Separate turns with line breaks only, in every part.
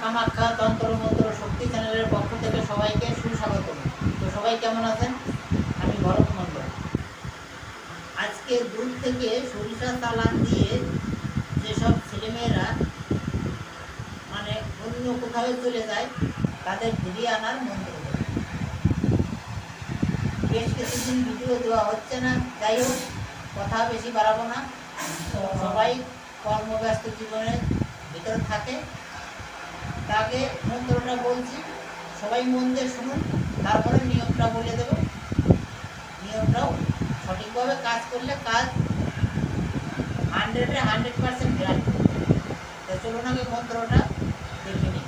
কামাখ্যা তন্ত্র মন্ত্র শক্তি চ্যানেলের পক্ষ থেকে সবাইকে সুস্বাগতম। তো সবাই কেমন আছেন? আমি ভরত মণ্ডল। আজকে দুধ থেকে সরিষা চালান দিয়ে যেসব ছেলেমেয়েরা মানে অন্য কোথাও চলে যায় তাদের ফিরিয়ে আনার মন্ত্র। বেশ কিছুদিন ভিডিও দেওয়া হচ্ছে না, যাই হোক কথা বেশি বাড়াবো না। তো সবাই কর্মব্যস্ত জীবনের ভিতরে থাকে, তাকে মন্ত্রটা বলছি, সবাই মন দিয়ে শুনুন, তারপরে নিয়মটা বলে দেব। নিয়মটাও সঠিকভাবে কাজ করলে কাজ 100% গ্যারান্টি। তো চলুন আগে মন্ত্রটা দেখে নিই।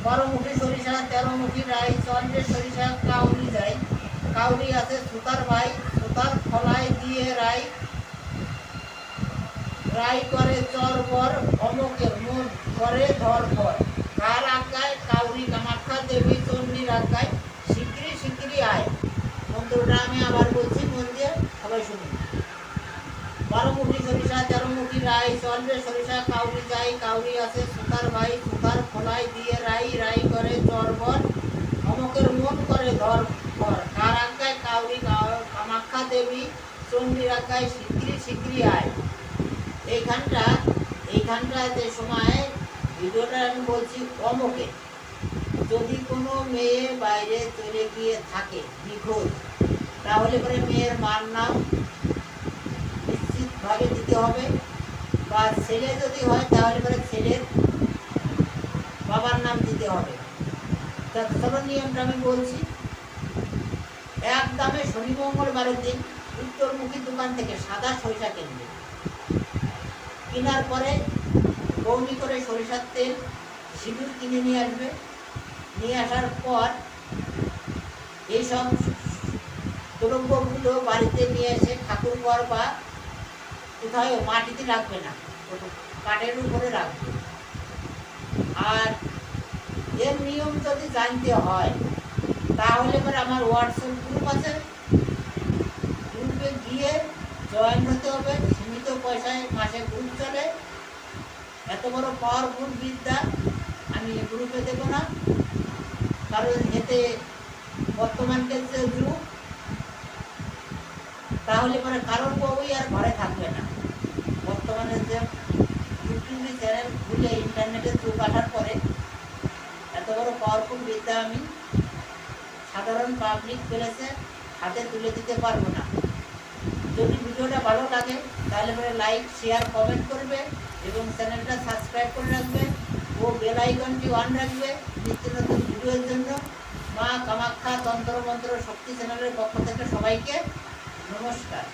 12 মুখী সরিষা, 13 মুখী রাই, চন্দ্রের সরিষা কাউরি যায়, কাউরি আছে সুতার ভাই, সুতার ফলায় দিয়ে রাই, রাই করে চর বর, অমকের মন করে ধর পর, কার আজ্ঞায় কাউরি কামাখ্যা দেবী চণ্ডীর আজ্ঞায় শিগগিরি শিগগিরি আয়। মন্ত্রটা আমি আবার বলছি, মন দিয়ে সবাই শুনুন। 12 মুখী সরিষা, 13 মুখী রাই, চন্দ্রের সরিষা কাউরি যায়, কাউরি আছে সুতার ভাই, সুতার ফলায় দিয়ে রাই, রাই করে চর বর, অমকের মন করে ধর পর, কার আজ্ঞায় কাউরি কামাখ্যা দেবী চণ্ডীর আজ্ঞায় শিগগিরি শিগগিরি আয়। এইখানটা যে সময় ভিডিওটা আমি বলছি অমকে, যদি কোনো মেয়ে বাইরে চলে গিয়ে থাকে নিখোঁজ, তাহলে পরে মেয়ের মার নাম নিশ্চিতভাবে দিতে হবে, বা ছেলে যদি হয় তাহলে পরে ছেলের বাবার নাম দিতে হবে। চলো নিয়মটা আমি বলছি। এক দামে শনি মঙ্গলবারের দিন উত্তরমুখী দোকান থেকে সাদা সরিষা কিনবে। কেনার পরে বৌনি করে সরিষার তেল সিঁদুর কিনে নিয়ে আসবে। নিয়ে আসার পর এইসব দ্রব্যগুলো বাড়িতে নিয়ে এসে ঠাকুর ঘর বা কোথাও মাটিতে রাখবে না, কাঠের উপরে রাখবে। আর এর নিয়ম যদি জানতে হয় তাহলে পরে আমার হোয়াটসঅ্যাপ গ্রুপ আছে, গ্রুপে গিয়ে জয়েন হতে হবে। সীমিত পয়সায় মাসে গ্রুপ চলে। এত বড় পাওয়ারফুল বিদ্যা আমি গ্রুপে দেবো না, কারণ এতে বর্তমান ক্ষেত্রে যুগ, তাহলে পরে কারোর বউই আর ঘরে থাকবে না। বর্তমানে যে ইউটিউবে চ্যানেল খুলে ইন্টারনেটের যুগ আসার পরে এত বড় পাওয়ারফুল বিদ্যা আমি সাধারণ পাবলিক প্লেসে হাতে তুলে দিতে পারবো না। যদি ভিডিওটা ভালো লাগে তাহলে পরে লাইক শেয়ার কমেন্ট করবে এবং চ্যানেলটা সাবস্ক্রাইব করে রাখবে ও বেল আইকনটি অন রাখবে নিত্য নতুন ভিডিওর জন্য। মা কামাখ্যা তন্ত্র মন্ত্র শক্তি চ্যানেলের পক্ষ থেকে সবাইকে নমস্কার।